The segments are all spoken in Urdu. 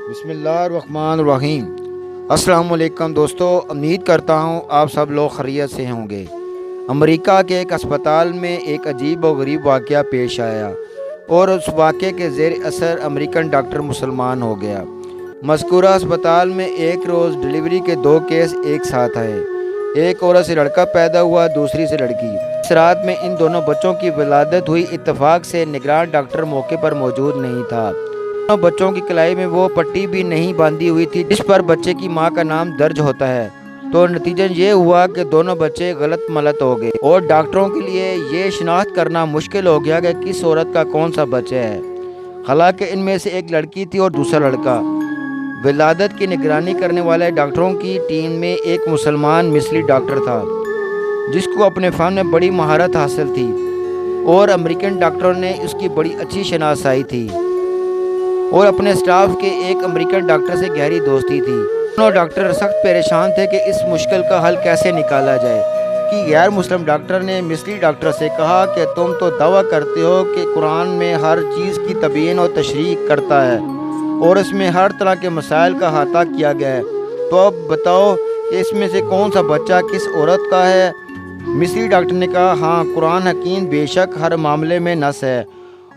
بسم اللہ الرحمن الرحیم۔ السلام علیکم دوستو، امید کرتا ہوں آپ سب لوگ خیریت سے ہوں گے۔ امریکہ کے ایک اسپتال میں ایک عجیب و غریب واقعہ پیش آیا اور اس واقعے کے زیر اثر امریکن ڈاکٹر مسلمان ہو گیا۔ مذکورہ اسپتال میں ایک روز ڈلیوری کے 2 کیس ایک ساتھ آئے۔ ایک عورت سے لڑکا پیدا ہوا، دوسری سے لڑکی۔ اس رات میں ان دونوں بچوں کی ولادت ہوئی۔ اتفاق سے نگران ڈاکٹر موقع پر موجود نہیں تھا۔ دونوں بچوں کی کلائی میں وہ پٹی بھی نہیں باندھی ہوئی تھی جس پر بچے کی ماں کا نام درج ہوتا ہے، تو نتیجہ یہ ہوا کہ دونوں بچے غلط ملت ہو گئے اور ڈاکٹروں کے لیے یہ شناخت کرنا مشکل ہو گیا کہ کس عورت کا کون سا بچہ ہے۔ حالانکہ ان میں سے ایک لڑکی تھی اور دوسرا لڑکا۔ ولادت کی نگرانی کرنے والے ڈاکٹروں کی ٹیم میں ایک مسلمان مصری ڈاکٹر تھا جس کو اپنے فن میں بڑی مہارت حاصل تھی اور امریکن ڈاکٹروں نے اس کی بڑی اچھی شناسائی تھی اور اپنے اسٹاف کے ایک امریکن ڈاکٹر سے گہری دوستی تھی۔ دونوں ڈاکٹر سخت پریشان تھے کہ اس مشکل کا حل کیسے نکالا جائے کہ غیر مسلم ڈاکٹر نے مصری ڈاکٹر سے کہا کہ تم تو دعویٰ کرتے ہو کہ قرآن میں ہر چیز کی تبیین اور تشریح کرتا ہے اور اس میں ہر طرح کے مسائل کا احاطہ کیا گیا ہے، تو اب بتاؤ کہ اس میں سے کون سا بچہ کس عورت کا ہے؟ مصری ڈاکٹر نے کہا، ہاں، قرآن حکیم بے شک ہر معاملے میں نص ہے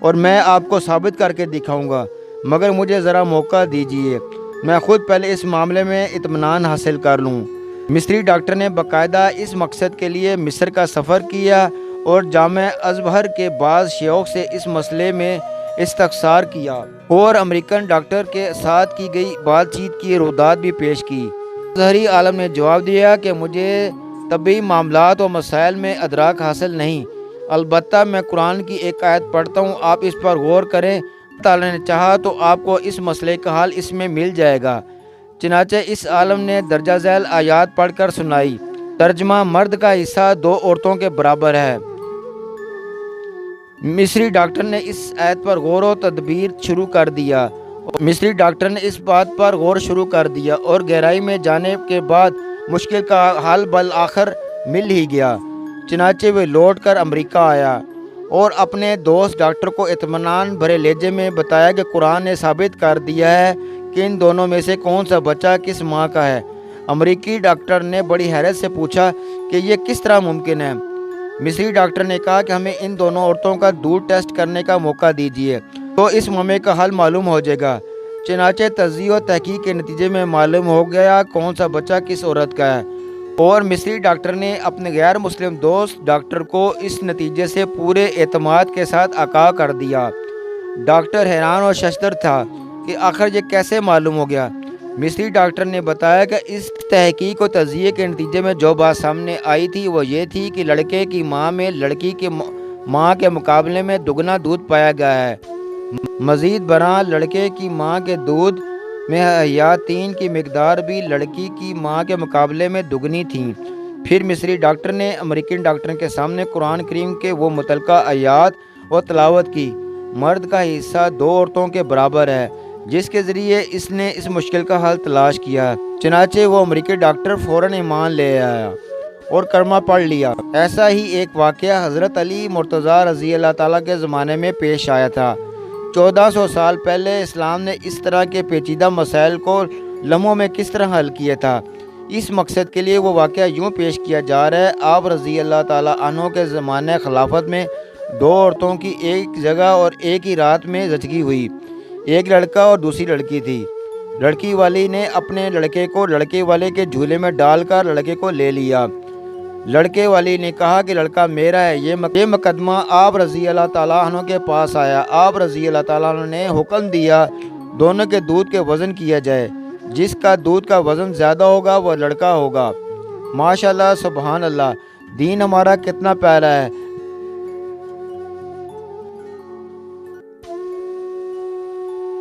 اور میں آپ کو ثابت کر کے دکھاؤں گا، مگر مجھے ذرا موقع دیجیے، میں خود پہلے اس معاملے میں اطمینان حاصل کر لوں۔ مصری ڈاکٹر نے باقاعدہ اس مقصد کے لیے مصر کا سفر کیا اور جامعہ ازہر کے بعض شیوخ سے اس مسئلے میں استفسار کیا اور امریکن ڈاکٹر کے ساتھ کی گئی بات چیت کی روایات بھی پیش کی۔ ازہری عالم نے جواب دیا کہ مجھے طبی معاملات و مسائل میں ادراک حاصل نہیں، البتہ میں قرآن کی ایک آیت پڑھتا ہوں، آپ اس پر غور کریں، اللہ تعالیٰ نے چاہا تو آپ کو اس مسئلے کا حل اس میں مل جائے گا۔ چنانچہ اس عالم نے درجہ ذیل آیات پڑھ کر سنائی۔ ترجمہ: مرد کا حصہ 2 عورتوں کے برابر ہے۔ مصری ڈاکٹر نے اس آیت پر غور و تدبیر شروع کر دیا۔ مصری ڈاکٹر نے اس بات پر غور شروع کر دیا اور گہرائی میں جانے کے بعد مشکل کا حل بالآخر مل ہی گیا۔ چنانچہ وہ لوٹ کر امریکہ آیا اور اپنے دوست ڈاکٹر کو اطمینان بھرے لہجے میں بتایا کہ قرآن نے ثابت کر دیا ہے کہ ان دونوں میں سے کون سا بچہ کس ماں کا ہے۔ امریکی ڈاکٹر نے بڑی حیرت سے پوچھا کہ یہ کس طرح ممکن ہے؟ مصری ڈاکٹر نے کہا کہ ہمیں ان دونوں عورتوں کا دودھ ٹیسٹ کرنے کا موقع دیجیے تو اس معاملے کا حل معلوم ہو جائے گا۔ چنانچہ تجزیہ و تحقیق کے نتیجے میں معلوم ہو گیا کون سا بچہ کس عورت کا ہے اور مصری ڈاکٹر نے اپنے غیر مسلم دوست ڈاکٹر کو اس نتیجے سے پورے اعتماد کے ساتھ آگاہ کر دیا۔ ڈاکٹر حیران اور ششدر تھا کہ آخر یہ کیسے معلوم ہو گیا۔ مصری ڈاکٹر نے بتایا کہ اس تحقیق و تجزیے کے نتیجے میں جو بات سامنے آئی تھی وہ یہ تھی کہ لڑکے کی ماں میں لڑکی کی ماں کے مقابلے میں دگنا دودھ پایا گیا ہے۔ مزید برآں لڑکے کی ماں کے دودھ میں حیاتین کی مقدار بھی لڑکی کی ماں کے مقابلے میں دگنی تھیں۔ پھر مصری ڈاکٹر نے امریکن ڈاکٹر کے سامنے قرآن کریم کے وہ متعلقہ آیات و تلاوت کی۔ مرد کا حصہ 2 عورتوں کے برابر ہے، جس کے ذریعے اس نے اس مشکل کا حل تلاش کیا۔ چنانچہ وہ امریکی ڈاکٹر فوراً ایمان لے آیا اور کلمہ پڑھ لیا۔ ایسا ہی ایک واقعہ حضرت علی مرتضیٰ رضی اللہ تعالیٰ کے زمانے میں پیش آیا تھا۔ 1400 سال پہلے اسلام نے اس طرح کے پیچیدہ مسائل کو لمحوں میں کس طرح حل کیا تھا، اس مقصد کے لیے وہ واقعہ یوں پیش کیا جا رہا ہے۔ آپ رضی اللہ تعالیٰ عنہ کے زمانہ خلافت میں 2 عورتوں کی ایک جگہ اور ایک ہی رات میں زچگی ہوئی۔ ایک لڑکا اور دوسری لڑکی تھی۔ لڑکی والی نے اپنے لڑکے کو لڑکے والے کے جھولے میں ڈال کر لڑکے کو لے لیا۔ لڑکے والی نے کہا کہ لڑکا میرا ہے۔ یہ مقدمہ آپ رضی اللہ تعالیٰ عنہ کے پاس آیا۔ آپ رضی اللہ تعالیٰ عنہ نے حکم دیا دونوں کے دودھ کے وزن کیا جائے، جس کا دودھ کا وزن زیادہ ہوگا وہ لڑکا ہوگا۔ ماشاءاللہ، سبحان اللہ، دین ہمارا کتنا پیارا ہے۔